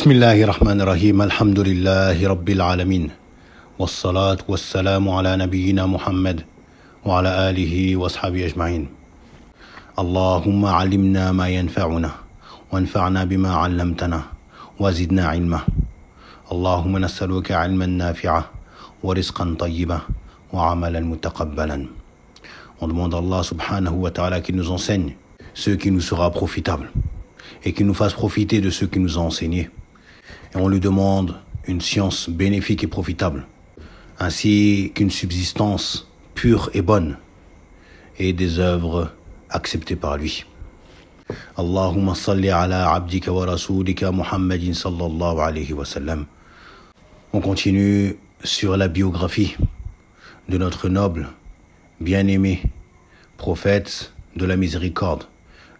بسم الله الرحمن الرحيم الحمد لله رب العالمين والصلاة والسلام على نبينا محمد وعلى آله وأصحابه أجمعين اللهم علمنا ما ينفعنا وانفعنا بما علمتنا وزدنا علما اللهم نسألك علما نافعا ورزقا طيبا وعملا متقبلا. On demande à Allah subhanahu wa ta'ala qu'il nous enseigne ce qui nous sera profitable et qu'il nous fasse profiter de ce qu'il nous a enseigné. Et on lui demande une science bénéfique et profitable, ainsi qu'une subsistance pure et bonne, et des œuvres acceptées par lui. Allahumma salli ala abdika wa rasulika Muhammadin sallallahu alayhi wa sallam. On continue sur la biographie de notre noble, bien-aimé, prophète de la miséricorde,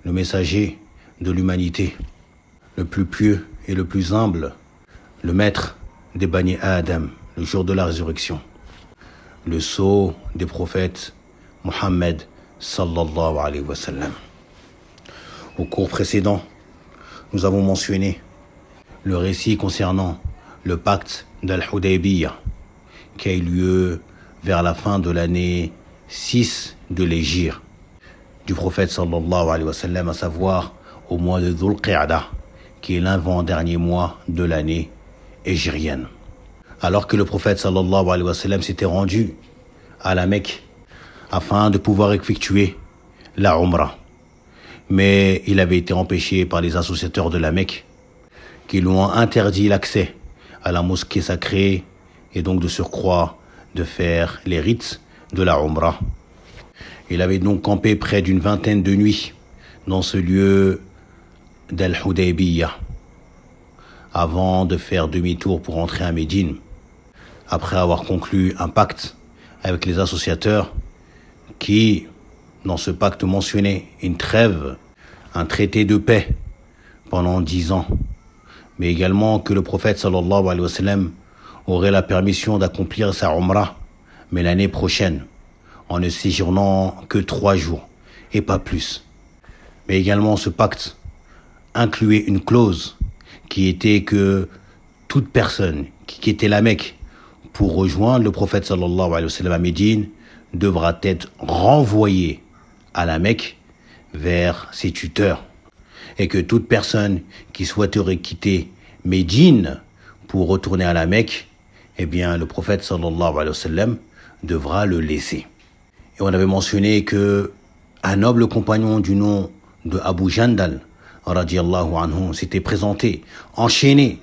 le messager de l'humanité, le plus pieux et le plus humble, le maître des Bani Adam, le jour de la résurrection, le sceau des prophètes, Muhammad sallallahu alayhi wa sallam. Au cours précédent, nous avons mentionné le récit concernant le pacte d'Al-Hudaybiyah qui a eu lieu vers la fin de l'année 6 de l'Hégire du prophète sallallahu alayhi wa sallam, à savoir au mois de Dhul Qa'dah, qui est l'avant-dernier mois de l'année hégirienne. Alors que le prophète sallallahu alayhi wa sallam s'était rendu à la Mecque afin de pouvoir effectuer la Umrah. Mais il avait été empêché par les associateurs de la Mecque qui lui ont interdit l'accès à la mosquée sacrée et donc de surcroît de faire les rites de la Umrah. Il avait donc campé près d'une vingtaine de nuits dans ce lieu d'Al-Hudaybiyah avant de faire demi-tour pour entrer à Médine, après avoir conclu un pacte avec les associateurs qui, dans ce pacte, mentionnait une trêve, un traité de paix pendant 10 ans, mais également que le prophète sallallahu alayhi wa sallam aurait la permission d'accomplir sa Umrah, mais l'année prochaine, en ne séjournant que 3 jours et pas plus. Mais également ce pacte incluait une clause qui était que toute personne qui quittait la Mecque pour rejoindre le prophète sallallahu alayhi wa sallam à Médine devra être renvoyée à la Mecque vers ses tuteurs, et que toute personne qui souhaiterait quitter Médine pour retourner à la Mecque, eh bien le prophète sallallahu alayhi wa sallam devra le laisser. Et on avait mentionné que un noble compagnon du nom de Abu Jandal radiyallahu anhu s'était présenté, enchaîné,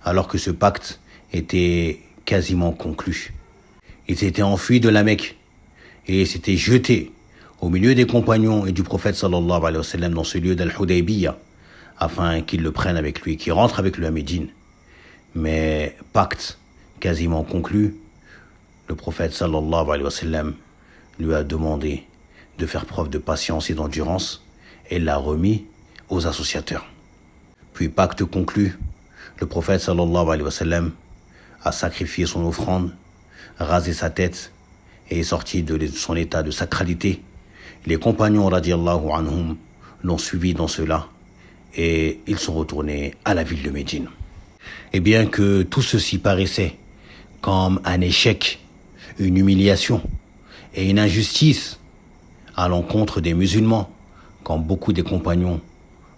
alors que ce pacte était quasiment conclu. Il s'était enfui de la Mecque et s'était jeté au milieu des compagnons et du prophète sallallahu alayhi wa sallam dans ce lieu d'Al-Hudaybiyah afin qu'il le prenne avec lui, qu'il rentre avec lui à Médine. Mais pacte quasiment conclu, le prophète sallallahu alayhi wa sallam lui a demandé de faire preuve de patience et d'endurance et l'a remis aux associateurs. Puis pacte conclu, le prophète sallallahu alayhi wa sallam a sacrifié son offrande, rasé sa tête et est sorti de son état de sacralité. Les compagnons radiyallahu anhum l'ont suivi dans cela et ils sont retournés à la ville de Médine. Et bien que tout ceci paraissait comme un échec, une humiliation et une injustice à l'encontre des musulmans, quand beaucoup des compagnons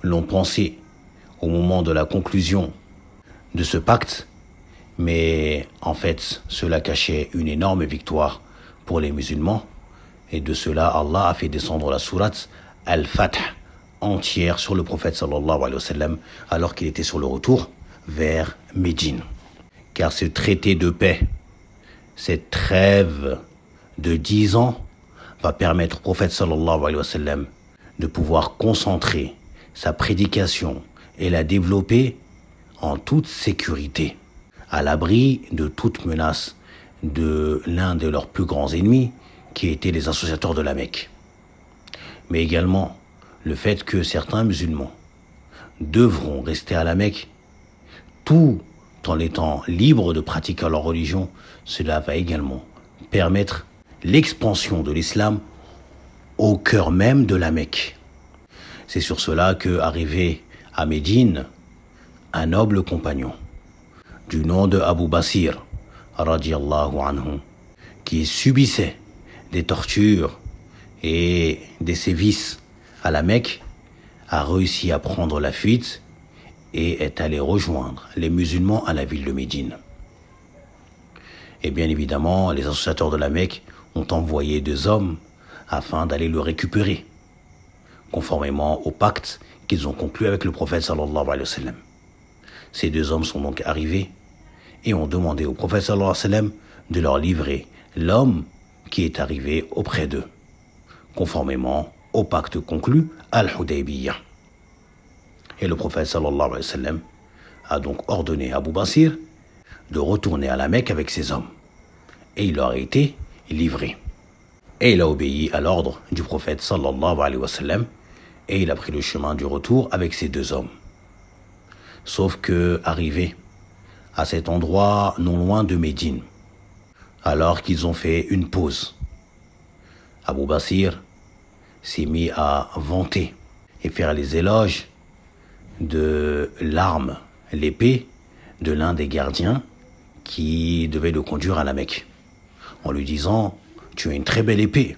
l'ont pensé au moment de la conclusion de ce pacte, mais en fait cela cachait une énorme victoire pour les musulmans, et de cela Allah a fait descendre la sourate Al-Fath entière sur le prophète sallallahu alayhi wa sallam alors qu'il était sur le retour vers Médine. Car ce traité de paix, cette trêve de 10 ans va permettre au prophète sallallahu alayhi wa sallam de pouvoir concentrer sa prédication et la développer en toute sécurité, à l'abri de toute menace de l'un de leurs plus grands ennemis, qui étaient les associateurs de la Mecque. Mais également le fait que certains musulmans devront rester à la Mecque tout en étant libres de pratiquer leur religion, cela va également permettre l'expansion de l'islam au cœur même de la Mecque. C'est sur cela que, arrivé à Médine, un noble compagnon du nom de Abu Basir, radiyallahu anhu, qui subissait des tortures et des sévices à la Mecque, a réussi à prendre la fuite et est allé rejoindre les musulmans à la ville de Médine. Et bien évidemment, les associateurs de la Mecque ont envoyé 2 hommes afin d'aller le récupérer, conformément au pacte qu'ils ont conclu avec le prophète sallallahu alayhi wa sallam. Ces 2 hommes sont donc arrivés et ont demandé au prophète sallallahu alayhi wa sallam de leur livrer l'homme qui est arrivé auprès d'eux, conformément au pacte conclu à Al-Hudaybiyah. Et le prophète sallallahu alayhi wa sallam a donc ordonné à Abu Basir de retourner à la Mecque avec ses hommes. Et il leur a été livré. Et il a obéi à l'ordre du prophète sallallahu alayhi wa sallam et il a pris le chemin du retour avec ces 2 hommes. Sauf que, arrivé à cet endroit non loin de Médine, alors qu'ils ont fait une pause, Abu Basir s'est mis à vanter et faire les éloges de l'arme, l'épée de l'un des gardiens qui devait le conduire à la Mecque, en lui disant « Tu as une très belle épée,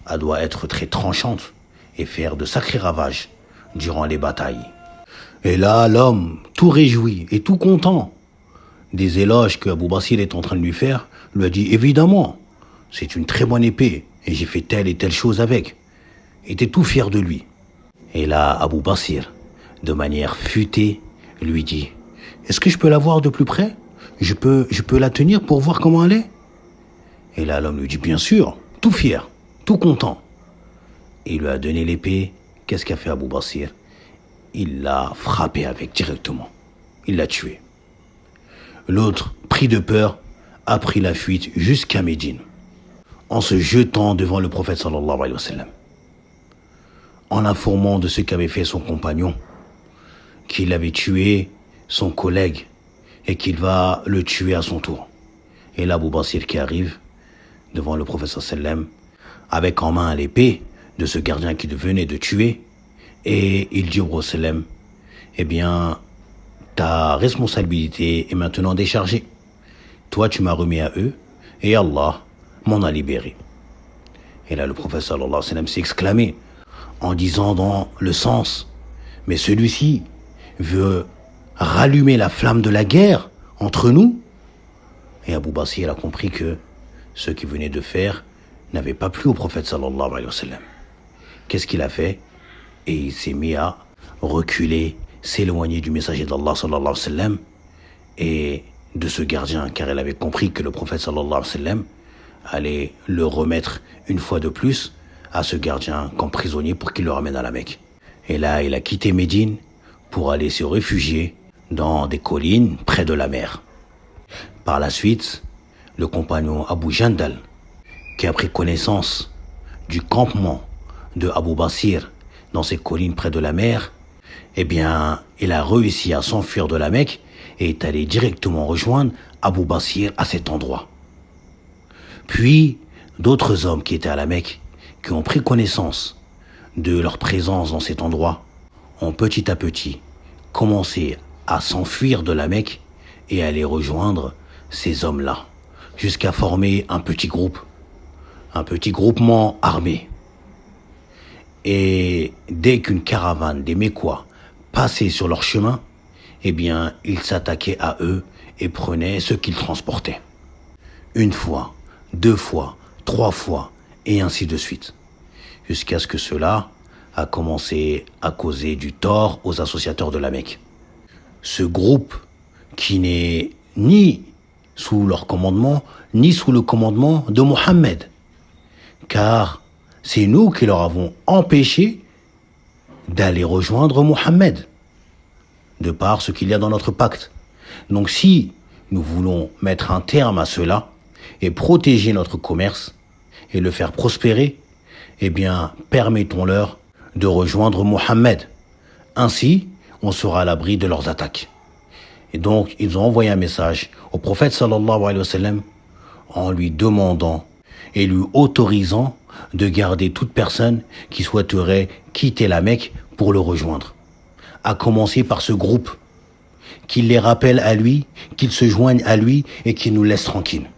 elle doit être très tranchante et faire de sacrés ravages durant les batailles. » Et là, l'homme, tout réjoui et tout content des éloges que Abu Basir est en train de lui faire, lui a dit « Évidemment, c'est une très bonne épée et j'ai fait telle et telle chose avec. » Il était tout fier de lui. Et là, Abu Basir, de manière futée, lui dit « Est-ce que je peux la voir de plus près ? Je peux la tenir pour voir comment elle est ?» Et là, l'homme lui dit « Bien sûr, tout fier, tout content. » Et il lui a donné l'épée. Qu'est-ce qu'a fait Abu Basir ? Il l'a frappé avec directement. Il l'a tué. L'autre, pris de peur, a pris la fuite jusqu'à Médine, en se jetant devant le prophète sallallahu alayhi wa sallam, en l'informant de ce qu'avait fait son compagnon, qu'il avait tué son collègue et qu'il va le tuer à son tour. Et là, Abu Basir qui arrive devant le prophète sallallahu alayhi wa sallam, avec en main l'épée de ce gardien qui venait de tuer, et il dit au prophète sallallahu alayhi wa sallam, eh bien, ta responsabilité est maintenant déchargée. Toi, tu m'as remis à eux, et Allah m'en a libéré. Et là, le prophète sallallahu alayhi wa sallam s'est exclamé, en disant dans le sens, mais celui-ci veut rallumer la flamme de la guerre entre nous. Et Abu Basir a compris que ce qu'il venait de faire n'avait pas plu au prophète sallallahu alayhi wa sallam. Qu'est-ce qu'il a fait? Et il s'est mis à reculer, s'éloigner du messager d'Allah sallallahu alayhi wa sallam et de ce gardien, car il avait compris que le prophète sallallahu alayhi wa sallam allait le remettre une fois de plus à ce gardien comme prisonnier pour qu'il le ramène à la Mecque. Et là, il a quitté Médine pour aller se réfugier dans des collines près de la mer. Par la suite, le compagnon Abu Jandal, qui a pris connaissance du campement de Abu Basir dans ces collines près de la mer, eh bien, il a réussi à s'enfuir de la Mecque et est allé directement rejoindre Abu Basir à cet endroit. Puis, d'autres hommes qui étaient à la Mecque, qui ont pris connaissance de leur présence dans cet endroit, ont petit à petit commencé à s'enfuir de la Mecque et à aller rejoindre ces hommes-là, jusqu'à former un petit groupement armé. Et dès qu'une caravane des Mécois passait sur leur chemin, eh bien, ils s'attaquaient à eux et prenaient ce qu'ils transportaient. 1 fois, 2 fois, 3 fois, et ainsi de suite. Jusqu'à ce que cela a commencé à causer du tort aux associateurs de la Mecque. Ce groupe qui n'est ni sous leur commandement, ni sous le commandement de Mohammed. Car c'est nous qui leur avons empêché d'aller rejoindre Mohammed, de par ce qu'il y a dans notre pacte. Donc si nous voulons mettre un terme à cela et protéger notre commerce et le faire prospérer, eh bien, permettons-leur de rejoindre Mohammed. Ainsi, on sera à l'abri de leurs attaques. Et donc, ils ont envoyé un message au prophète sallallahu alayhi wa sallam en lui demandant et lui autorisant de garder toute personne qui souhaiterait quitter la Mecque pour le rejoindre. À commencer par ce groupe qu'il les rappelle à lui, qu'ils se joignent à lui et qu'il nous laisse tranquilles.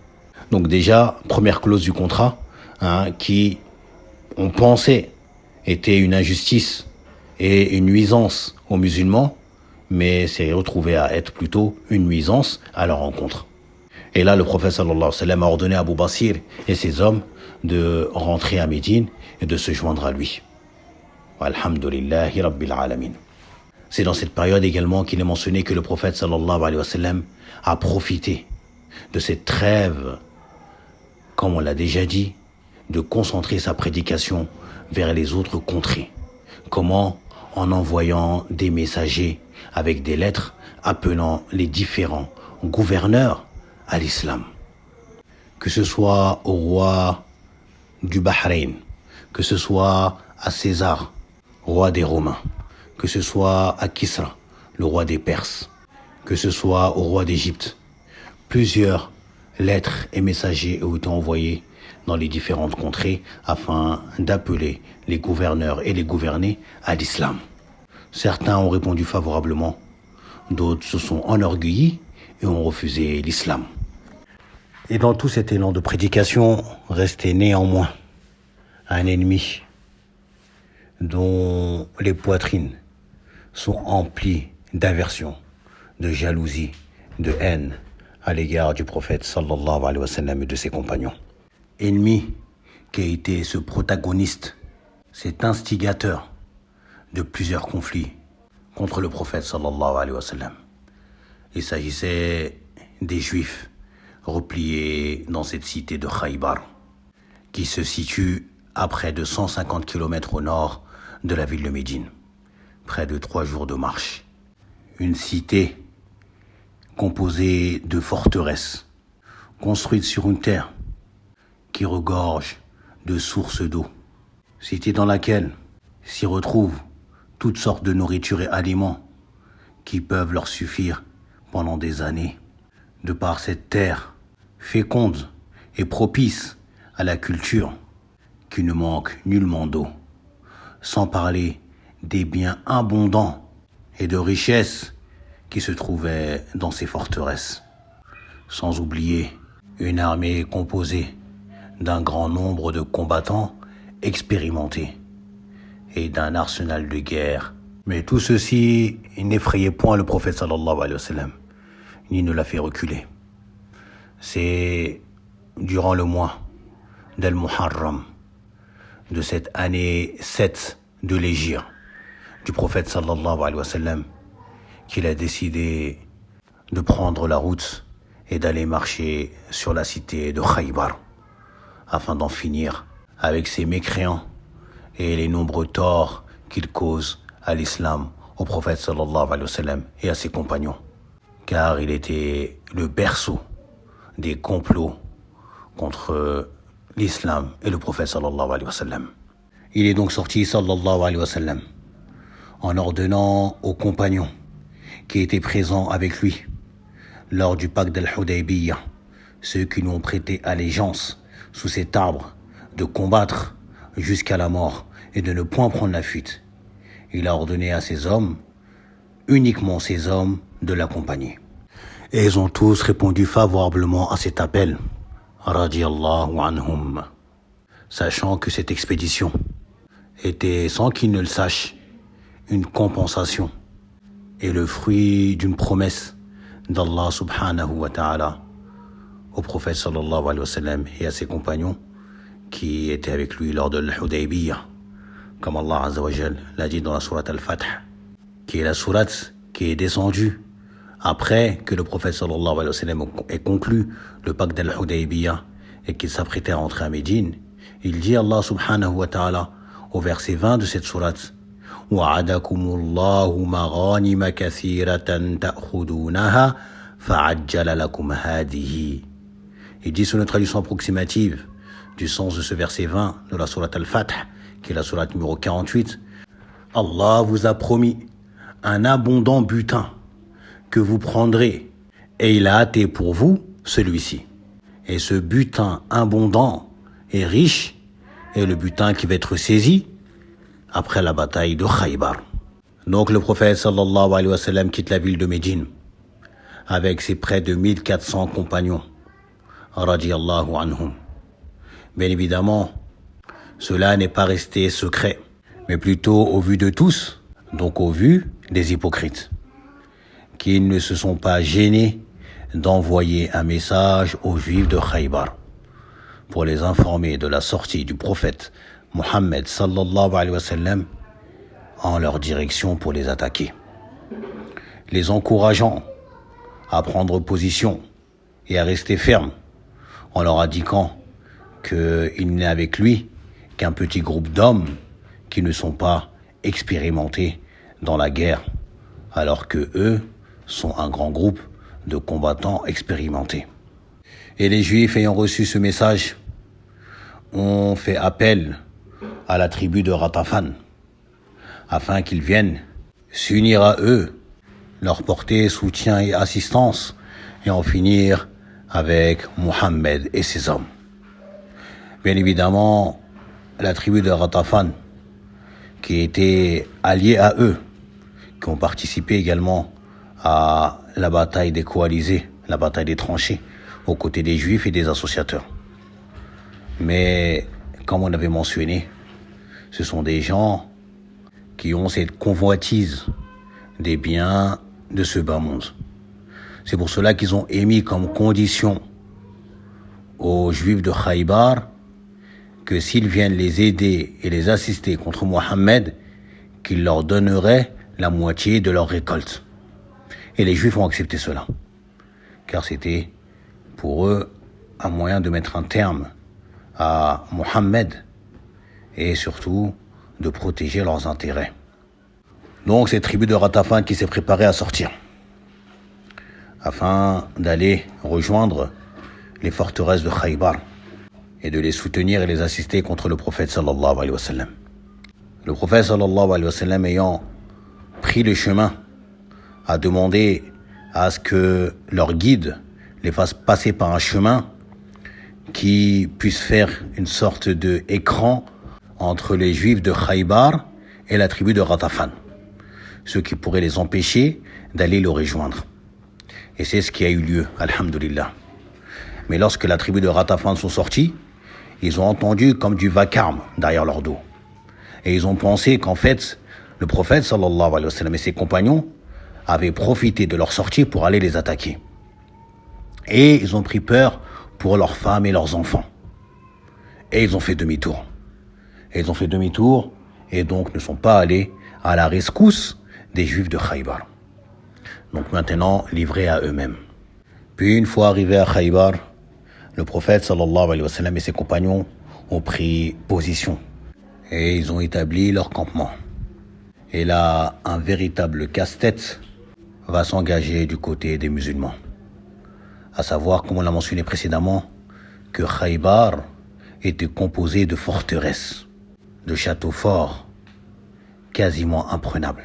Donc déjà, première clause du contrat, qui, on pensait, était une injustice et une nuisance aux musulmans, mais s'est retrouvé à être plutôt une nuisance à leur rencontre. Et là, le prophète sallallahu alayhi wa sallam a ordonné à Abu Basir et ses hommes de rentrer à Médine et de se joindre à lui. Alhamdulillahi Rabbil Alamin. C'est dans cette période également qu'il est mentionné que le prophète sallallahu alayhi wa sallam a profité de cette trêve, comme on l'a déjà dit, de concentrer sa prédication vers les autres contrées. Comment? En envoyant des messagers avec des lettres appelant les différents gouverneurs à l'islam. Que ce soit au roi du Bahreïn, que ce soit à César, roi des Romains, que ce soit à Kisra, le roi des Perses, que ce soit au roi d'Égypte. Plusieurs lettres et messagers ont été envoyés dans les différentes contrées afin d'appeler les gouverneurs et les gouvernés à l'islam. Certains ont répondu favorablement, d'autres se sont enorgueillis et ont refusé l'islam. Et dans tout cet élan de prédication, restait néanmoins un ennemi dont les poitrines sont emplies d'aversion, de jalousie, de haine à l'égard du prophète sallallahu alayhi wa sallam et de ses compagnons. Ennemi qui a été ce protagoniste, cet instigateur de plusieurs conflits contre le prophète sallallahu alayhi wa sallam. Il s'agissait des Juifs repliés dans cette cité de Khaybar, qui se situe à près de 150 km au nord de la ville de Médine, près de 3 jours de marche. Une cité composée de forteresses, construite sur une terre qui regorge de sources d'eau. Cité dans laquelle s'y retrouvent toutes sortes de nourriture et aliments qui peuvent leur suffire pendant des années. De par cette terre féconde et propice à la culture qui ne manque nullement d'eau, sans parler des biens abondants et de richesses qui se trouvaient dans ces forteresses. Sans oublier une armée composée d'un grand nombre de combattants expérimentés et d'un arsenal de guerre. Mais tout ceci n'effrayait point le prophète sallallahu alayhi wa sallam, ni ne l'a fait reculer. C'est durant le mois d'Al-Muharram, de cette année 7 de l'Hégire du prophète sallallahu alayhi wa sallam, qu'il a décidé de prendre la route et d'aller marcher sur la cité de Khaybar, afin d'en finir avec ces mécréants et les nombreux torts qu'ils causent à l'islam, au prophète sallallahu alayhi wa sallam et à ses compagnons. Car il était le berceau des complots contre l'islam et le prophète sallallahu alayhi wa sallam. Il est donc sorti sallallahu alayhi wa sallam en ordonnant aux compagnons qui étaient présents avec lui lors du pacte d'Al-Hudaybiyah, ceux qui lui ont prêté allégeance sous cet arbre, de combattre jusqu'à la mort et de ne point prendre la fuite. Il a ordonné à ses hommes, uniquement ses hommes, de l'accompagner. Et ils ont tous répondu favorablement à cet appel, radiyallahu anhum, sachant que cette expédition était, sans qu'ils ne le sachent, une compensation et le fruit d'une promesse d'Allah subhanahu wa ta'ala au prophète sallallahu alayhi wa sallam et à ses compagnons qui étaient avec lui lors de l'Hudaybiyah, comme Allah azza wa jal l'a dit dans la sourate Al-Fath, qui est la sourate qui est descendue après que le prophète sallallahu alayhi wa sallam ait conclu le pacte d'Al-Hudaybiyah et qu'il s'apprêtait à rentrer à Médine. Il dit Allah subhanahu wa ta'ala au verset 20 de cette sourate: وَعَدَكُمُ مَغَانِمَ كَثِيرَةً تَأْخُذُونَهَا فَعَجَّلَ لَكُمْ هَذِهِ. Il dit sur une traduction approximative du sens de ce verset 20 de la sourate Al-Fath, qui est la sourate numéro 48, Allah vous a promis un abondant butin que vous prendrez, et il a hâté pour vous celui-ci. Et ce butin abondant et riche est le butin qui va être saisi après la bataille de Khaybar. Donc le prophète sallallahu alayhi wa sallam quitte la ville de Médine avec ses près de 1400 compagnons, radiyallahu anhum. Bien évidemment, cela n'est pas resté secret, mais plutôt au vu de tous, donc au vu des hypocrites, qui ne se sont pas gênés d'envoyer un message aux Juifs de Khaybar pour les informer de la sortie du prophète Mohammed sallallahu alayhi wa sallam en leur direction pour les attaquer, les encourageant à prendre position et à rester fermes en leur indiquant qu'il n'est avec lui qu'un petit groupe d'hommes qui ne sont pas expérimentés dans la guerre, alors que eux sont un grand groupe de combattants expérimentés. Et les Juifs ayant reçu ce message ont fait appel à la tribu de Ghatafan afin qu'ils viennent s'unir à eux, leur porter soutien et assistance et en finir avec Mohammed et ses hommes. Bien évidemment, la tribu de Ghatafan, qui était alliée à eux, qui ont participé également à la bataille des coalisés, la bataille des tranchées, aux côtés des Juifs et des associateurs. Mais, comme on avait mentionné, ce sont des gens qui ont cette convoitise des biens de ce bas monde. C'est pour cela qu'ils ont émis comme condition aux Juifs de Khaybar que s'ils viennent les aider et les assister contre Mohammed, qu'ils leur donneraient la moitié de leur récolte. Et les Juifs ont accepté cela, car c'était pour eux un moyen de mettre un terme à Mohammed et surtout de protéger leurs intérêts. Donc cette tribu de Ghatafan qui s'est préparée à sortir afin d'aller rejoindre les forteresses de Khaybar et de les soutenir et les assister contre le prophète sallallahu alayhi wa sallam. Le prophète sallallahu alayhi wa sallam ayant pris le chemin a demandé à ce que leur guide les fasse passer par un chemin qui puisse faire une sorte d'écran entre les Juifs de Khaybar et la tribu de Ghatafan, ce qui pourrait les empêcher d'aller le rejoindre. Et c'est ce qui a eu lieu, alhamdulillah. Mais lorsque la tribu de Ghatafan sont sortis, ils ont entendu comme du vacarme derrière leur dos. Et ils ont pensé qu'en fait, le prophète sallallahu alayhi wa sallam et ses compagnons avaient profité de leur sortie pour aller les attaquer. Et ils ont pris peur pour leurs femmes et leurs enfants. Et ils ont fait demi-tour. Et donc ne sont pas allés à la rescousse des Juifs de Khaybar. Donc maintenant livrés à eux-mêmes. Puis une fois arrivés à Khaybar, le prophète sallallahu alayhi wa sallam et ses compagnons ont pris position. Et ils ont établi leur campement. Et là, un véritable casse-tête va s'engager du côté des musulmans. À savoir, comme on l'a mentionné précédemment, que Khaybar était composé de forteresses, de châteaux forts, quasiment imprenables.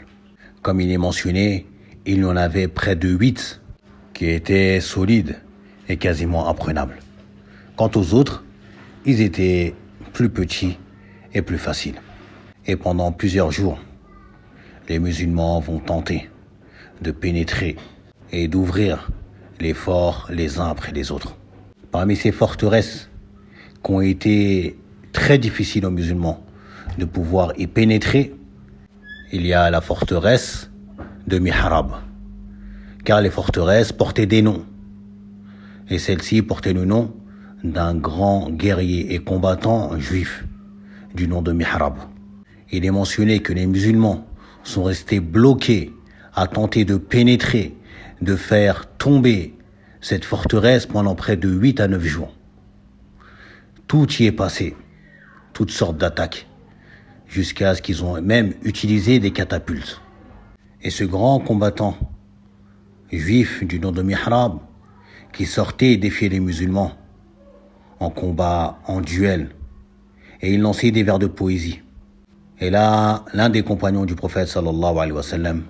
Comme il est mentionné, il y en avait près de 8 qui étaient solides et quasiment imprenables. Quant aux autres, ils étaient plus petits et plus faciles. Et pendant plusieurs jours, les musulmans vont tenter de pénétrer et d'ouvrir les forts les uns après les autres. Parmi ces forteresses qui ont été très difficiles aux musulmans de pouvoir y pénétrer, il y a la forteresse de Mihrab, car les forteresses portaient des noms. Et celle-ci portait le nom d'un grand guerrier et combattant juif du nom de Mihrab. Il est mentionné que les musulmans sont restés bloqués à tenter de pénétrer, de faire tomber cette forteresse pendant près de 8 à 9 jours. Tout y est passé, toutes sortes d'attaques, jusqu'à ce qu'ils ont même utilisé des catapultes. Et ce grand combattant juif du nom de Mihrab, qui sortait et défiait les musulmans en combat, en duel, et il lançait des vers de poésie. Et là, l'un des compagnons du prophète sallallahu alayhi wa sallam,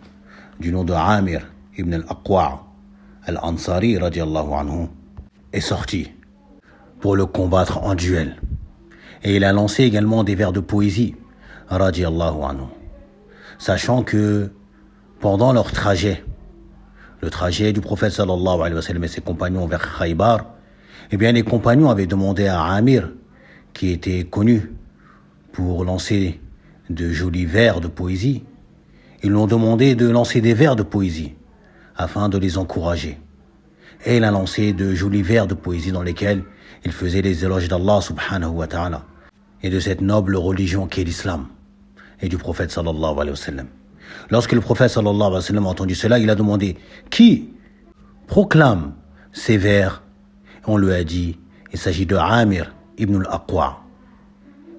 du nom de Amir ibn al-Aqwa' al-Ansari radiallahu anhu, est sorti pour le combattre en duel. Et il a lancé également des vers de poésie radiallahu anhu, sachant que pendant leur trajet le trajet du prophète sallallahu alayhi wa sallam et ses compagnons vers Khaybar, eh bien les compagnons avaient demandé à Amir, qui était connu pour lancer de jolis vers de poésie, ils lui ont demandé de lancer des vers de poésie afin de les encourager. Et il a lancé de jolis vers de poésie dans lesquels il faisait les éloges d'Allah subhanahu wa ta'ala et de cette noble religion qu'est l'islam et du prophète sallallahu alayhi wa sallam. Lorsque le prophète sallallahu alayhi wa sallam a entendu cela, il a demandé « Qui proclame ces vers ?» On lui a dit « Il s'agit de Amir ibn al-Aqwa ».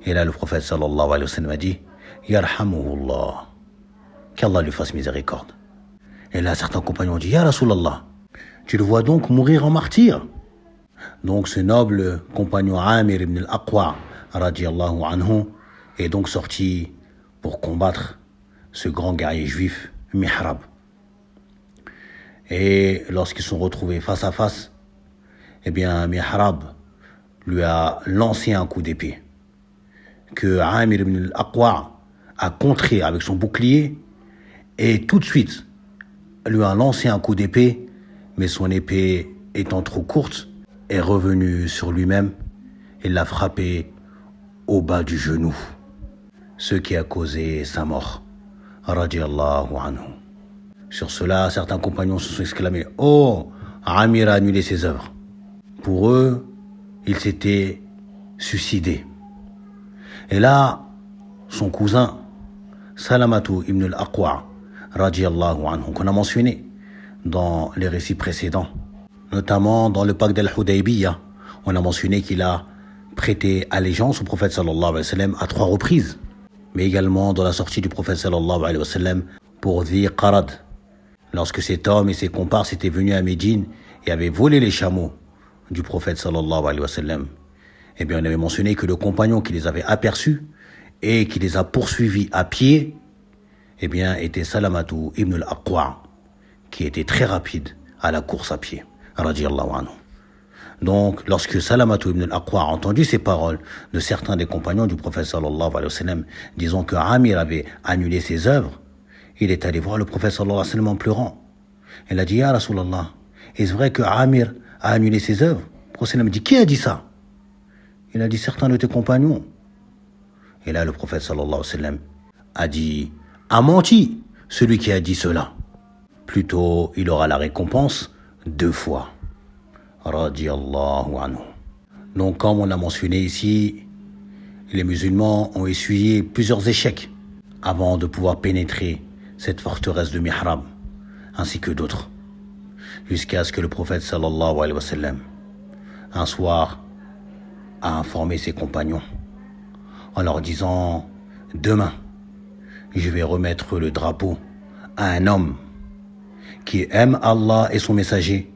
Et là le prophète sallallahu alayhi wa sallam a dit « Yarhamuhullah » qu'Allah lui fasse miséricorde. Et là certains compagnons ont dit « Ya Rasulallah, tu le vois donc mourir en martyr ?» Donc ce noble compagnon Amir ibn al-Aqwa radiyallahu anhu est donc sorti pour combattre ce grand guerrier juif Mihrab. Et lorsqu'ils sont retrouvés face à face, eh bien Mihrab lui a lancé un coup d'épée que Amir ibn al-Aqwa a contré avec son bouclier et tout de suite lui a lancé un coup d'épée, mais son épée étant trop courte est revenue sur lui-même et l'a frappé au bas du genou, ce qui a causé sa mort. Radiallahu anhu. Sur cela, certains compagnons se sont exclamés « Oh, Amir a annulé ses œuvres ». Pour eux, il s'était suicidé. Et là, son cousin, Salamatu ibn al-Aqwa, radiallahu anhu, qu'on a mentionné dans les récits précédents, notamment dans le pacte d'Al-Hudaybiyah, on a mentionné qu'il a prêté allégeance au prophète sallallahu alayhi wa sallam à 3 reprises, mais également dans la sortie du prophète sallallahu alayhi wa sallam pour Dhi Qarad, lorsque cet homme et ses comparses étaient venus à Médine et avaient volé les chameaux du prophète sallallahu alayhi wa sallam. Eh bien, on avait mentionné que le compagnon qui les avait aperçus et qui les a poursuivis à pied, eh bien, était Salamatu ibn al-Aqwa, qui était très rapide à la course à pied, radiyallahu anhu. Donc, lorsque Salamatu ibn al-Aqwa a entendu ces paroles de certains des compagnons du prophète sallallahu alayhi wa sallam, disant que Amir avait annulé ses œuvres, il est allé voir le prophète sallallahu alayhi wa sallam en pleurant. Il a dit, Ya Rasulallah, est-ce vrai que Amir a annulé ses œuvres? Le prophète a dit, qui a dit ça? Il a dit, certains de tes compagnons. Et là, le prophète sallallahu alayhi wa sallam a dit, a menti celui qui a dit cela. Plutôt, il aura la récompense 2 fois. Radiallahu anhu. Donc, comme on a mentionné ici, les musulmans ont essuyé plusieurs échecs avant de pouvoir pénétrer cette forteresse de Mihrab, ainsi que d'autres, jusqu'à ce que le prophète sallallahu alayhi wa sallam, un soir, a informé ses compagnons en leur disant « Demain, je vais remettre le drapeau à un homme qui aime Allah et son messager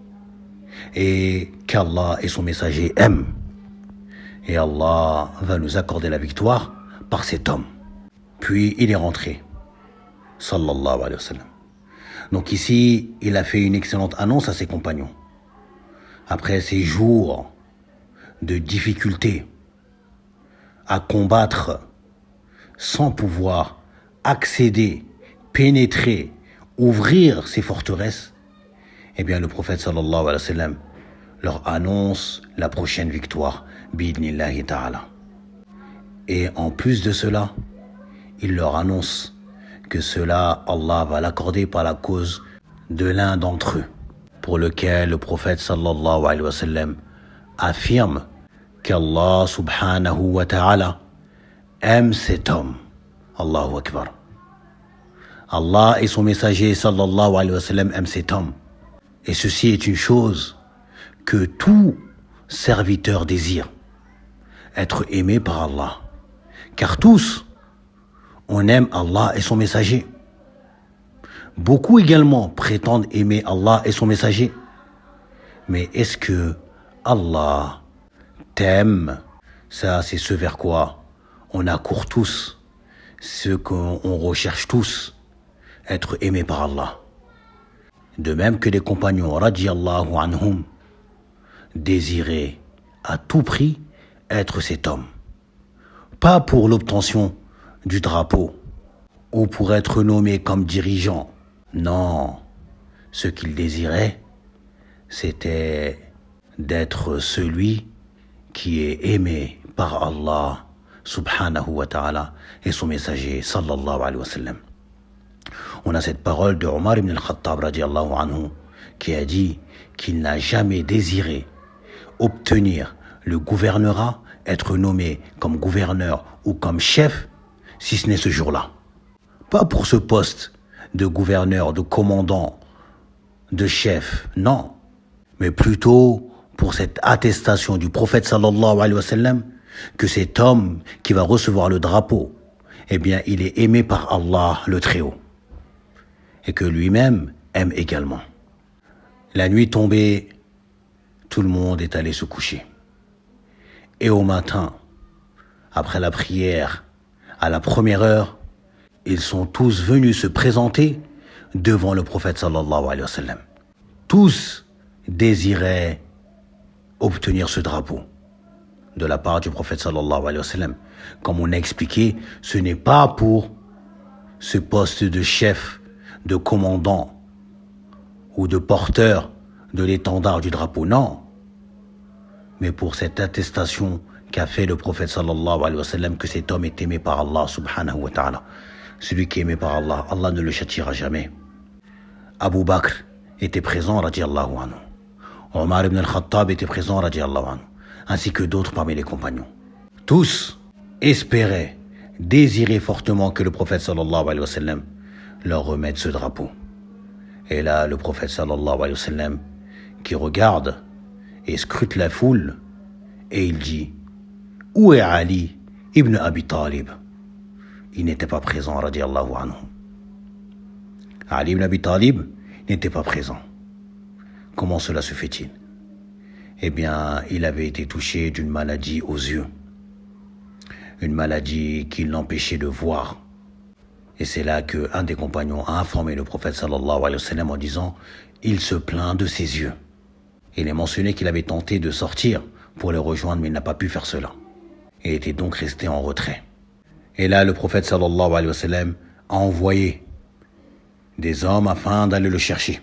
et qu'Allah et son messager aiment. Et Allah va nous accorder la victoire par cet homme. » Puis il est rentré, sallallahu alayhi wa sallam. Donc ici, il a fait une excellente annonce à ses compagnons. Après ces jours de difficultés à combattre sans pouvoir accéder, pénétrer, ouvrir ces forteresses, eh bien le prophète sallallahu alayhi wa sallam leur annonce la prochaine victoire, bi'idnillahi ta'ala. Et en plus de cela, il leur annonce que cela, Allah va l'accorder par la cause de l'un d'entre eux, pour lequel le prophète sallallahu alayhi wa sallam affirme qu'Allah subhanahu wa ta'ala aime cet homme. Allahu Akbar. Allah et son messager sallallahu alayhi wa sallam aiment cet homme. Et ceci est une chose que tout serviteur désire, être aimé par Allah. Car tous, on aime Allah et son messager. Beaucoup également prétendent aimer Allah et son messager. Mais est-ce que Allah t'aime? Ça, c'est ce vers quoi on accourt tous, ce qu'on recherche tous, être aimé par Allah. De même que les compagnons radiyallahu anhum désiraient à tout prix être cet homme. Pas pour l'obtention du drapeau ou pour être nommé comme dirigeant. Non, Ce qu'il désirait, c'était d'être celui qui est aimé par Allah subhanahu wa ta'ala et son messager sallallahu alayhi wa sallam. On a cette parole de Omar ibn al-Khattab radiallahu anhu qui a dit qu'il n'a jamais désiré obtenir le gouvernorat, être nommé comme gouverneur ou comme chef, si ce n'est ce jour-là. Pas pour ce poste de gouverneur, de commandant, de chef, non, mais plutôt pour cette attestation du prophète sallallahu alayhi wa sallam que cet homme qui va recevoir le drapeau, eh bien, il est aimé par Allah le Très-Haut et que lui-même aime également. La nuit tombée, tout le monde est allé se coucher. Et au matin, après la prière, à la première heure, ils sont tous venus se présenter devant le prophète sallallahu alayhi wa sallam. Tous désiraient obtenir ce drapeau de la part du prophète sallallahu alayhi wa sallam. Comme on a expliqué, ce n'est pas pour ce poste de chef, de commandant ou de porteur de l'étendard du drapeau, non, mais pour cette attestation qu'a fait le prophète sallallahu alayhi wa sallam que cet homme est aimé par Allah subhanahu wa ta'ala. Celui qui est aimé par Allah, Allah ne le châtiera jamais. Abu Bakr était présent radiallahu anhu. Omar ibn al-Khattab était présent radiallahu anhu, ainsi que d'autres parmi les compagnons. Tous espéraient, désiraient fortement que le prophète sallallahu alayhi wa sallam leur remette ce drapeau. Et là, le prophète sallallahu alayhi wa sallam qui regarde et scrute la foule et il dit: où est Ali ibn Abi Talib? Il n'était pas présent radiallahu anhu. Ali ibn Abi Talib n'était pas présent. Comment cela se fait-il? Eh bien, il avait été touché d'une maladie aux yeux, une maladie qui l'empêchait de voir. Et c'est là qu'un des compagnons a informé le prophète sallallahu alayhi wa sallam en disant: il se plaint de ses yeux. Il est mentionné qu'il avait tenté de sortir pour les rejoindre, mais il n'a pas pu faire cela. Il était donc resté en retrait. Et là, le prophète sallallahu alayhi wa sallam a envoyé des hommes afin d'aller le chercher.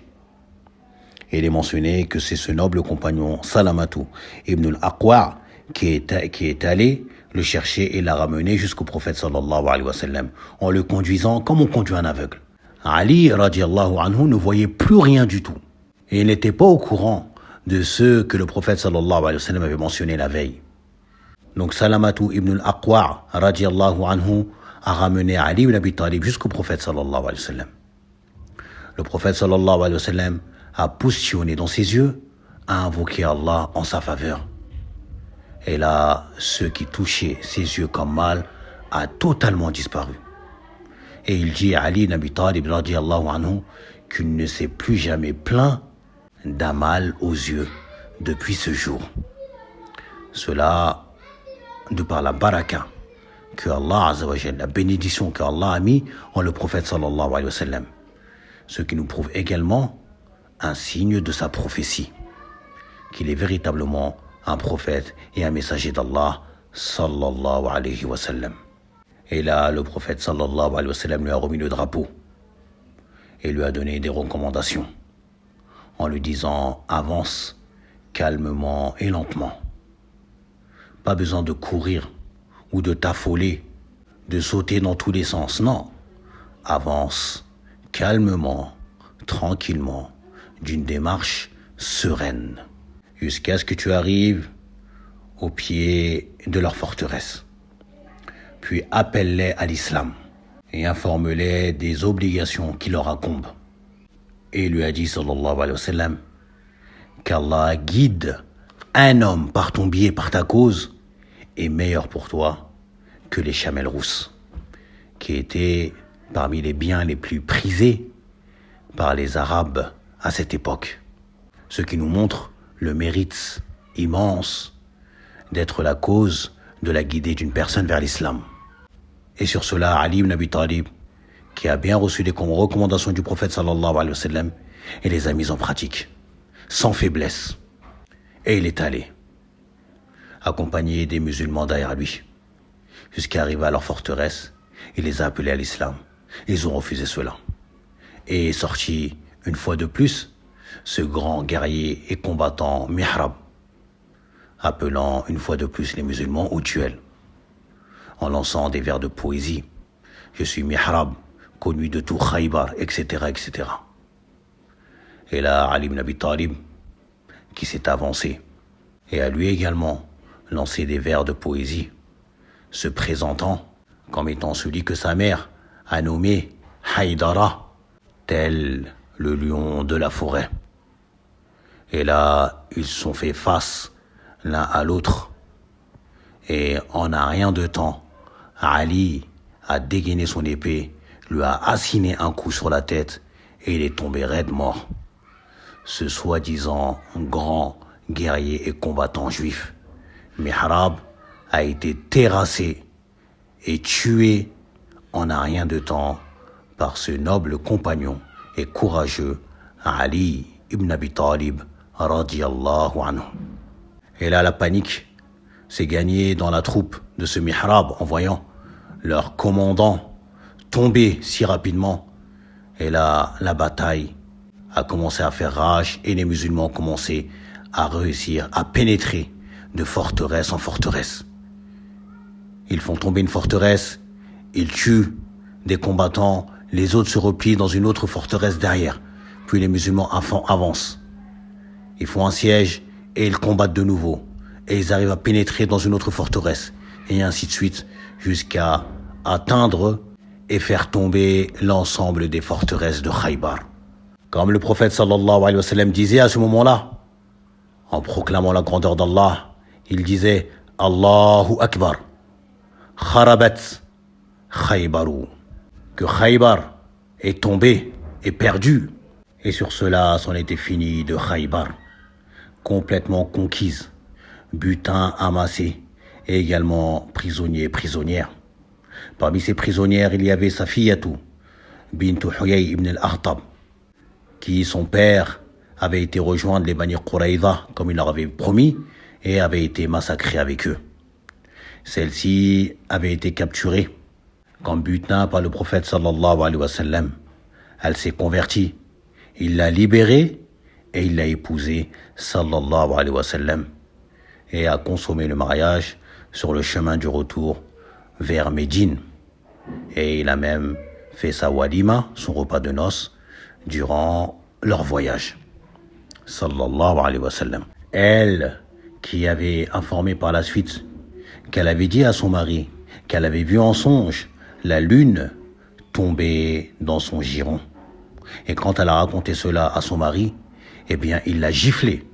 Et il est mentionné que c'est ce noble compagnon Salamatu ibn al-Aqwa qui est allé le chercher et l'a ramené jusqu'au prophète sallallahu alayhi wa sallam en le conduisant comme on conduit un aveugle. Ali radiallahu anhu ne voyait plus rien du tout. Et il n'était pas au courant de ce que le prophète sallallahu alayhi wa sallam avait mentionné la veille. Donc Salamatu ibn al-Aqwa radiallahu anhu a ramené Ali ibn Abi Talib jusqu'au prophète sallallahu alayhi wa sallam. Le prophète sallallahu alayhi wa sallam a positionné dans ses yeux, a invoqué Allah en sa faveur. Et là, ce qui touchait ses yeux comme mal a totalement disparu. Et il dit à Ali ibn Abi Talib radiallahu anhu qu'il ne s'est plus jamais plaint d'un mal aux yeux depuis ce jour. Cela de par la baraka que Allah azza wa jalla, la bénédiction que Allah a mis en le prophète sallallahu alayhi wa sallam. Ce qui nous prouve également un signe de sa prophétie, qu'il est véritablement un prophète et un messager d'Allah sallallahu alayhi wa sallam. Et là, le prophète sallallahu alayhi wa sallam lui a remis le drapeau et lui a donné des recommandations en lui disant: avance calmement et lentement. Pas besoin de courir ou de t'affoler, de sauter dans tous les sens, non. Avance calmement, tranquillement, d'une démarche sereine, jusqu'à ce que tu arrives au pied de leur forteresse. Puis appelle-les à l'islam et informe-les des obligations qui leur incombent. Et il lui a dit, sallallahu alayhi wa sallam, qu'Allah guide un homme par ton biais, par ta cause, est meilleur pour toi que les chamelles rousses, qui étaient parmi les biens les plus prisés par les Arabes à cette époque. Ce qui nous montre le mérite immense d'être la cause de la guidée d'une personne vers l'islam. Et sur cela, Ali ibn Abi Talib, qui a bien reçu les recommandations du prophète sallallahu alayhi wa sallam, et les a mises en pratique, sans faiblesse. Et il est allé, accompagné des musulmans derrière lui, jusqu'à arriver à leur forteresse. Il les a appelés à l'islam. Ils ont refusé cela. Et est sorti une fois de plus ce grand guerrier et combattant Mihrab, appelant une fois de plus les musulmans au duel, en lançant des vers de poésie. Je suis Mihrab, connu de tout Khaybar, etc., etc. Et là, Ali ibn Abi Talib, qui s'est avancé, et a lui également lancé des vers de poésie, se présentant comme étant celui que sa mère a nommé Haïdara, tel le lion de la forêt. Et là, ils se sont fait face l'un à l'autre. Et en un rien de temps, Ali a dégainé son épée, lui a asséné un coup sur la tête et il est tombé raide mort. Ce soi-disant grand guerrier et combattant juif, Mihrab, a été terrassé et tué en un rien de temps par ce noble compagnon et courageux Ali ibn Abi Talib radiyallahu anhu. Et là, la panique s'est gagnée dans la troupe de ce Mihrab en voyant leur commandant tomber si rapidement. Et là, la bataille a commencé à faire rage et les musulmans ont commencé à réussir à pénétrer de forteresse en forteresse. Ils font tomber une forteresse, ils tuent des combattants, les autres se replient dans une autre forteresse derrière. Puis les musulmans avancent. Ils font un siège et ils combattent de nouveau. Et ils arrivent à pénétrer dans une autre forteresse. Et ainsi de suite, jusqu'à atteindre et faire tomber l'ensemble des forteresses de Khaybar. Comme le prophète sallallahu alayhi wa sallam disait à ce moment-là, en proclamant la grandeur d'Allah, il disait « Allahu Akbar, kharabat Khaybaru » que Khaybar est tombé et perdu. Et sur cela, c'en était fini de Khaybar, complètement conquise, butin amassé, et également prisonniers et prisonnières. Parmi ces prisonnières, il y avait Safiyatou, bint Huyay ibn al-Akhtab, qui, son père, avait été rejoindre les Bani Quraïza, comme il leur avait promis, et avait été massacrée avec eux. Celle-ci avait été capturée comme butin par le prophète sallallahu alayhi wa sallam. Elle s'est convertie. Il l'a libérée et il l'a épousée sallallahu alayhi wa sallam et a consommé le mariage sur le chemin du retour vers Médine. Et il a même fait sa walima, son repas de noces, durant leur voyage. Sallallahu alayhi wa sallam. Elle, qui avait informé par la suite qu'elle avait dit à son mari qu'elle avait vu en songe la lune tomber dans son giron. Et quand elle a raconté cela à son mari, eh bien, il l'a giflé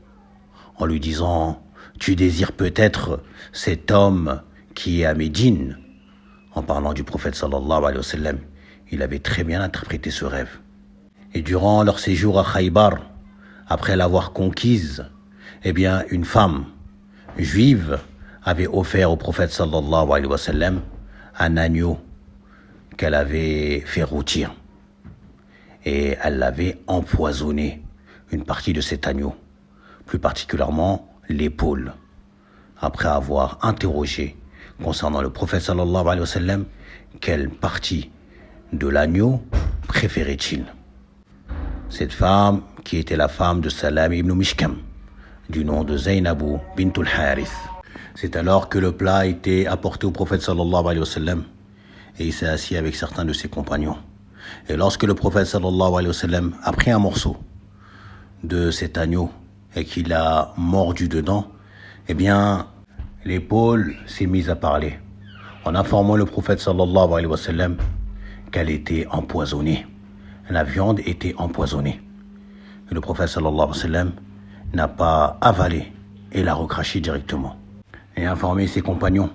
en lui disant « Tu désires peut-être cet homme qui est à Médine ?» En parlant du prophète sallallahu alayhi wa sallam, il avait très bien interprété ce rêve. Et durant leur séjour à Khaybar, après l'avoir conquise, eh bien, une femme juive avait offert au prophète sallallahu alayhi wa sallam un agneau qu'elle avait fait rôtir. Et elle l'avait empoisonné, une partie de cet agneau, plus particulièrement l'épaule. Après avoir interrogé concernant le prophète sallallahu alayhi wa sallam, quelle partie de l'agneau préférait-il? Cette femme, qui était la femme de Salam ibn Mishkam, du nom de Zainabou bintul Harith. C'est alors que le plat a été apporté au prophète sallallahu alayhi wa sallam et il s'est assis avec certains de ses compagnons. Et lorsque le prophète sallallahu alayhi wa sallam a pris un morceau de cet agneau et qu'il a mordu dedans, eh bien, l'épaule s'est mise à parler en informant le prophète sallallahu alayhi wa sallam qu'elle était empoisonnée. La viande était empoisonnée. Et le prophète sallallahu alayhi wa sallam n'a pas avalé et l'a recraché directement et informé ses compagnons.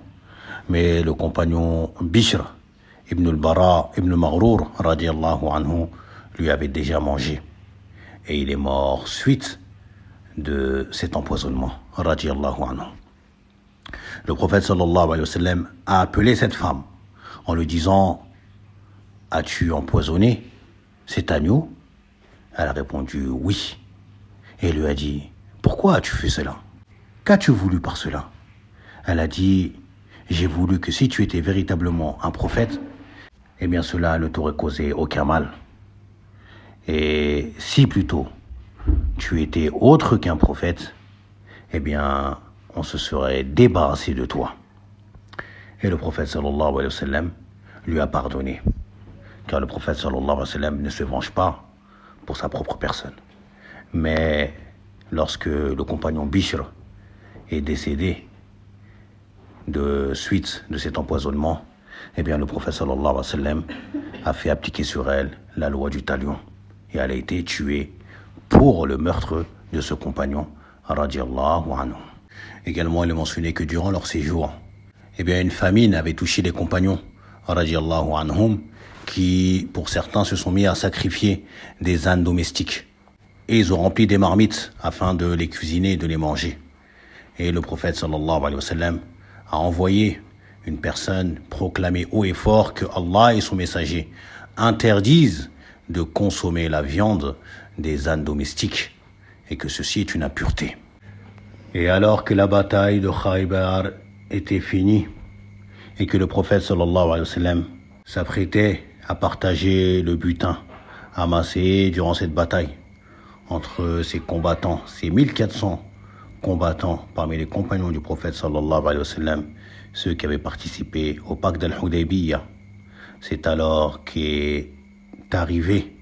Mais le compagnon Bishr ibn al-Bara ibn Maghrour radiyallahu anhu lui avait déjà mangé et il est mort suite de cet empoisonnement radiyallahu anhu. Le prophète sallallahu alayhi wa sallam a appelé cette femme en lui disant « As-tu empoisonné cet agneau ?» Elle a répondu « Oui ». Et il lui a dit « Pourquoi as-tu fait cela? Qu'as-tu voulu par cela ?» Elle a dit « J'ai voulu que si tu étais véritablement un prophète, eh bien cela ne t'aurait causé aucun mal. Et si plutôt tu étais autre qu'un prophète, eh bien, on se serait débarrassé de toi. Et le prophète sallallahu alayhi wa sallam lui a pardonné. Car le prophète sallallahu alayhi wa sallam ne se venge pas pour sa propre personne. Mais lorsque le compagnon Bishr est décédé de suite de cet empoisonnement, eh bien le prophète sallallahu alayhi wa sallam a fait appliquer sur elle la loi du talion. Et elle a été tuée pour le meurtre de ce compagnon, radiyallahu anhu. Également, il est mentionné que durant leur séjour, eh bien, une famine avait touché les compagnons, radiyallahu anhum, qui, pour certains, se sont mis à sacrifier des ânes domestiques. Et ils ont rempli des marmites afin de les cuisiner et de les manger. Et le prophète, sallallahu alayhi wa sallam, a envoyé une personne proclamer haut et fort que Allah et son messager interdisent de consommer la viande des ânes domestiques et que ceci est une impureté. Et alors que la bataille de Khaybar était finie et que le prophète sallallahu alayhi wa sallam s'apprêtait à partager le butin amassé durant cette bataille entre ces combattants, ces 1400 combattants parmi les compagnons du prophète sallallahu alayhi wa sallam, ceux qui avaient participé au pacte d'Al-Hudaybiyah, c'est alors qu'est arrivé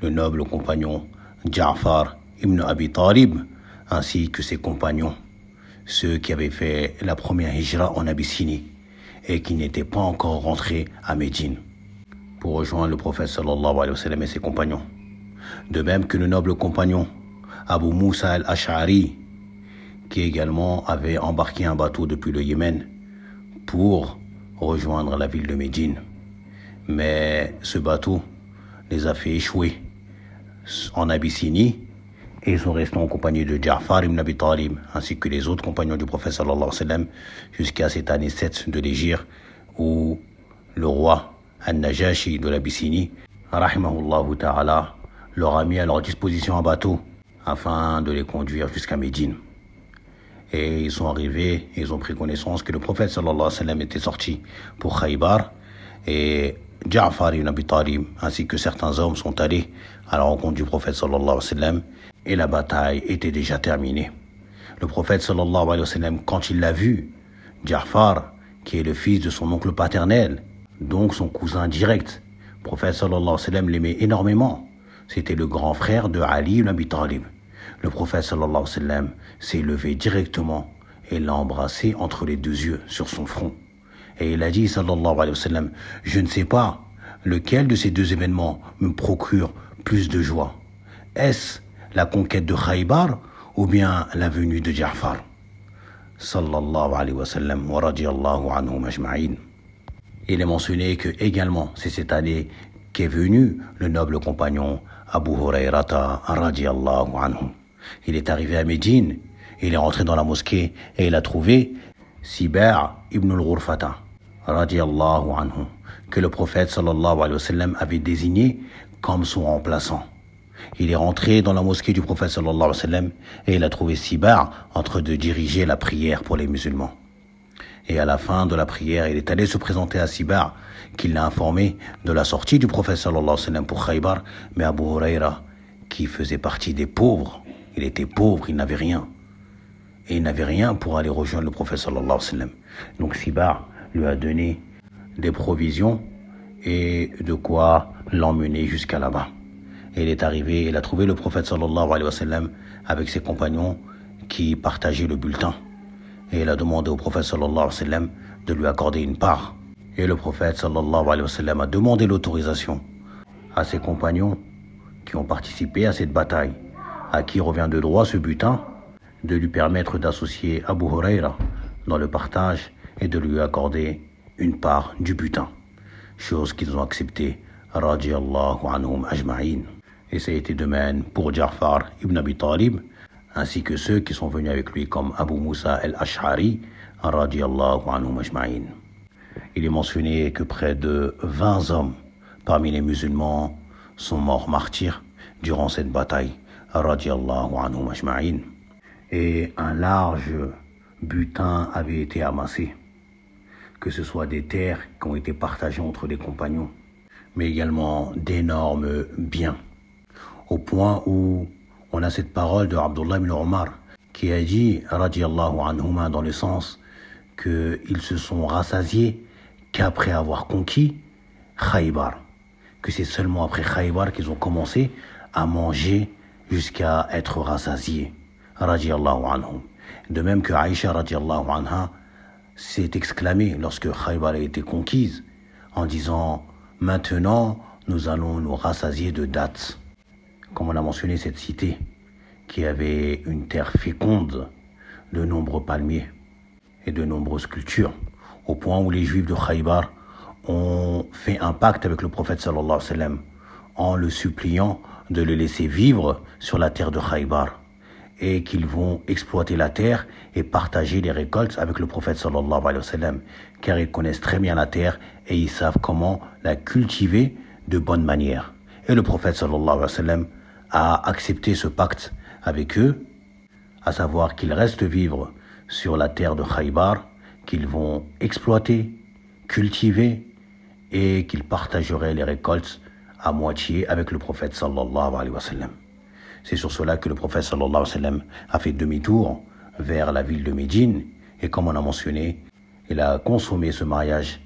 le noble compagnon Ja'far ibn Abi Talib ainsi que ses compagnons, ceux qui avaient fait la première hijra en Abyssinie et qui n'étaient pas encore rentrés à Médine pour rejoindre le prophète sallallahu alayhi wa sallam et ses compagnons. De même que le noble compagnon Abu Musa al-Ash'ari, qui également avait embarqué un bateau depuis le Yémen pour rejoindre la ville de Médine. Mais ce bateau les a fait échouer en Abyssinie et ils sont restés en compagnie de Ja'far ibn Abi Talib ainsi que les autres compagnons du prophète sallallahu alayhi wa sallam jusqu'à cette année 7 de l'Hégire où le roi Al-Najashi de l'Abyssinie, rahimahullahu ta'ala, leur a mis à leur disposition un bateau afin de les conduire jusqu'à Médine. Et ils sont arrivés et ils ont pris connaissance que le prophète sallallahu alayhi wa sallam était sorti pour Khaybar et Ja'far ibn Abi Talib ainsi que certains hommes sont allés à la rencontre du prophète sallallahu alayhi wa sallam et la bataille était déjà terminée. Le prophète sallallahu alayhi wa sallam, quand il l'a vu, Ja'far, qui est le fils de son oncle paternel, donc son cousin direct, le prophète sallallahu alayhi wa sallam l'aimait énormément. C'était le grand frère de Ali ibn Abi Talib. Le prophète sallallahu alayhi wa sallam s'est levé directement et l'a embrassé entre les deux yeux sur son front. Et il a dit sallallahu alayhi wa sallam, je ne sais pas lequel de ces deux événements me procure plus de joie. Est-ce la conquête de Khaybar ou bien la venue de Ja'far? Sallallahu alayhi wa sallam wa radiyallahu anhum ajma'in. Il est mentionné que également c'est cette année qu'est venu le noble compagnon Abu Hurayrata radiyallahu anhu. Il est arrivé à Médine, il est rentré dans la mosquée et il a trouvé Sibar ibn al-Ghurfata radiyallahu anhu que le prophète sallallahu alayhi wa sallam avait désigné comme son remplaçant. Il est rentré dans la mosquée du prophète sallallahu alayhi wa sallam et il a trouvé Sibar en train de diriger la prière pour les musulmans. Et à la fin de la prière, il est allé se présenter à Sibar, qui l'a informé de la sortie du prophète sallallahu alayhi wa sallam pour Khaybar, mais Abu Hurayra, qui faisait partie des pauvres, il était pauvre, il n'avait rien. Et il n'avait rien pour aller rejoindre le prophète sallallahu alayhi wa sallam. Donc Sibar lui a donné des provisions et de quoi l'emmener jusqu'à là-bas. Et il est arrivé, il a trouvé le prophète sallallahu alayhi wa sallam avec ses compagnons qui partageaient le bulletin. Et il a demandé au prophète sallallahu alayhi wa sallam de lui accorder une part. Et le prophète sallallahu alayhi wa sallam a demandé l'autorisation à ses compagnons qui ont participé à cette bataille, à qui revient de droit ce butin, de lui permettre d'associer Abu Hurayra dans le partage et de lui accorder une part du butin. Chose qu'ils ont acceptée, radiyallahu anhum ajma'in. Et ça a été de même pour Ja'far ibn Abi Talib, ainsi que ceux qui sont venus avec lui comme Abu Musa al-Ash'ari, radiyallahu anhum ajma'in. Il est mentionné que près de 20 hommes parmi les musulmans sont morts martyrs durant cette bataille, radiyallahu anhum ajma'in. Et un large butin avait été amassé, que ce soit des terres qui ont été partagées entre les compagnons, mais également d'énormes biens. au point où on a cette parole de Abdullah ibn Omar qui a dit, radiyallahu anhuma, dans le sens qu'ils se sont rassasiés qu'après avoir conquis Khaybar, que c'est seulement après Khaybar qu'ils ont commencé à manger jusqu'à être rassasiés, radiyallahu anhum. De même que Aïcha, radiyallahu anha, s'est exclamée lorsque Khaybar a été conquise en disant « Maintenant, nous allons nous rassasier de dattes ». Comme on a mentionné cette cité, qui avait une terre féconde, de nombreux palmiers et de nombreuses cultures, au point où les Juifs de Khaybar ont fait un pacte avec le prophète sallallahu alayhi wa sallam en le suppliant de le laisser vivre sur la terre de Khaybar et qu'ils vont exploiter la terre et partager les récoltes avec le prophète sallallahu alayhi wa sallam, car ils connaissent très bien la terre et ils savent comment la cultiver de bonne manière. Et le prophète sallallahu alayhi wa sallam a accepté ce pacte avec eux, à savoir qu'ils restent vivre sur la terre de Khaybar, qu'ils vont exploiter, cultiver et qu'ils partageraient les récoltes à moitié avec le prophète sallallahu alayhi wa sallam. C'est sur cela que le prophète sallallahu alayhi wa sallam a fait demi-tour vers la ville de Médine et comme on a mentionné, il a consommé ce mariage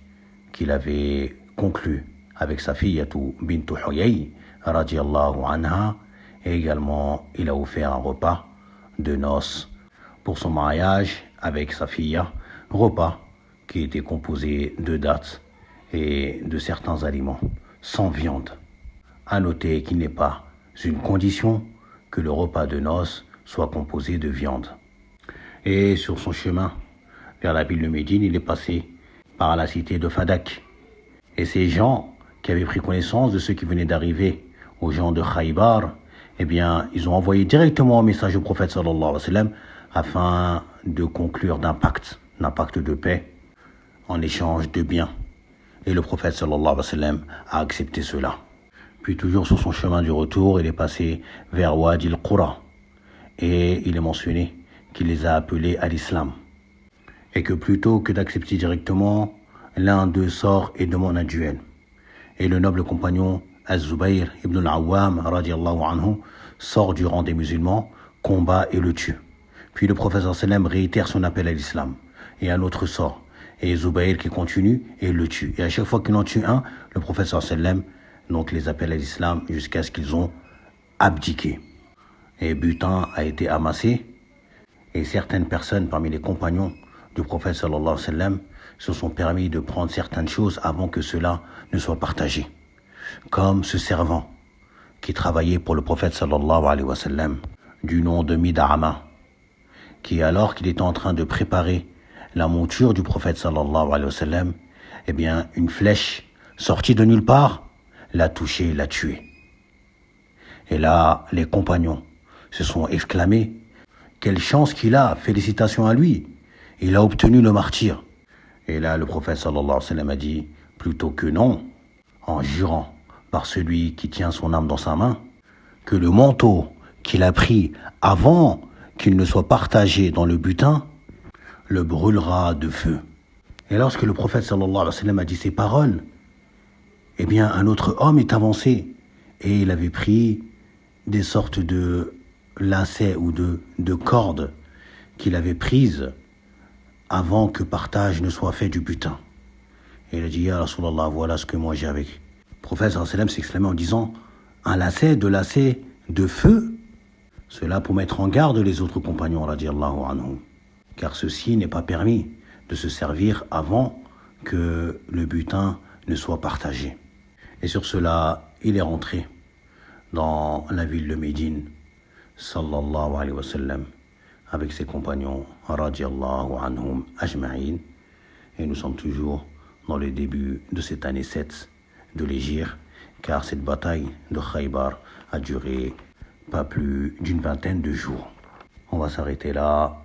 qu'il avait conclu avec sa fille bint Huyay radiyallahu anha et également il a offert un repas de noces pour son mariage avec sa fille, repas qui était composé de dattes et de certains aliments sans viande. À noter qu'il n'est pas une condition que le repas de noces soit composé de viande. Et sur son chemin vers la ville de Médine, il est passé par la cité de Fadak. Et ces gens qui avaient pris connaissance de ceux qui venaient d'arriver aux gens de Khaybar, eh bien, ils ont envoyé directement un message au prophète sallallahu alayhi wa sallam afin de conclure d'un pacte de paix en échange de biens. Et le prophète sallallahu alayhi wa sallam a accepté cela. Puis toujours sur son chemin du retour, il est passé vers Wadi al-Qura et il est mentionné qu'il les a appelés à l'islam et que plutôt que d'accepter directement, l'un d'eux sort et demande un duel. Et le noble compagnon Az-Zubayr ibn al-Awwam radiyallahu anhu sort du rang des musulmans, combat et le tue. Puis le prophète sallallahu alayhi wa sallam réitère son appel à l'islam et un autre sort. Et Zubayr qui continue et le tue. Et à chaque fois qu'il en tue un, le prophète sallallahu alayhi wa sallam donc les appelle à l'islam jusqu'à ce qu'ils ont abdiqué. Et butin a été amassé et certaines personnes parmi les compagnons du prophète sallallahu alayhi wa sallam se sont permis de prendre certaines choses avant que cela ne soit partagé. Comme ce servant qui travaillait pour le prophète sallallahu alayhi wa sallam du nom de Mid'ama, qui alors qu'il était en train de préparer la monture du prophète sallallahu alayhi wa sallam, eh bien une flèche sortie de nulle part l'a touché, l'a tué. Et là, les compagnons se sont exclamés « Quelle chance qu'il a, félicitations à lui, il a obtenu le martyre ». Et là, le prophète sallallahu alayhi wa sallam a dit « Plutôt que non, en jurant par celui qui tient son âme dans sa main, que le manteau qu'il a pris avant qu'il ne soit partagé dans le butin, le brûlera de feu. » Et lorsque le prophète sallallahu alayhi wa sallam a dit ces paroles, eh bien, un autre homme est avancé et il avait pris des sortes de lacets ou de cordes qu'il avait prises avant que partage ne soit fait du butin. Et il a dit, Ya Rasulallah, voilà ce que moi j'ai avec. Le prophète sallallahu alayhi wa sallam s'est exclamé en disant, un lacet de feu, cela pour mettre en garde les autres compagnons, radiyallahu anhum, car ceci n'est pas permis de se servir avant que le butin ne soit partagé. Et sur cela, il est rentré dans la ville de Médine, sallallahu alayhi wa sallam, avec ses compagnons, radiyallahu anhum ajma'in. Et nous sommes toujours dans le début de cette année 7 de l'Hégire, car cette bataille de Khaybar a duré pas plus d'une vingtaine de jours. On va s'arrêter là.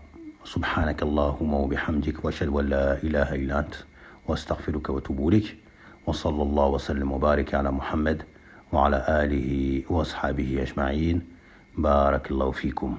Subhanakallahumma wa bihamdik wa ashhadu an la ilaha illa ant wa astaghfiruka wa atubu ilayk. وصلى الله وسلم وبارك على محمد وعلى آله وأصحابه أجمعين. بارك الله فيكم.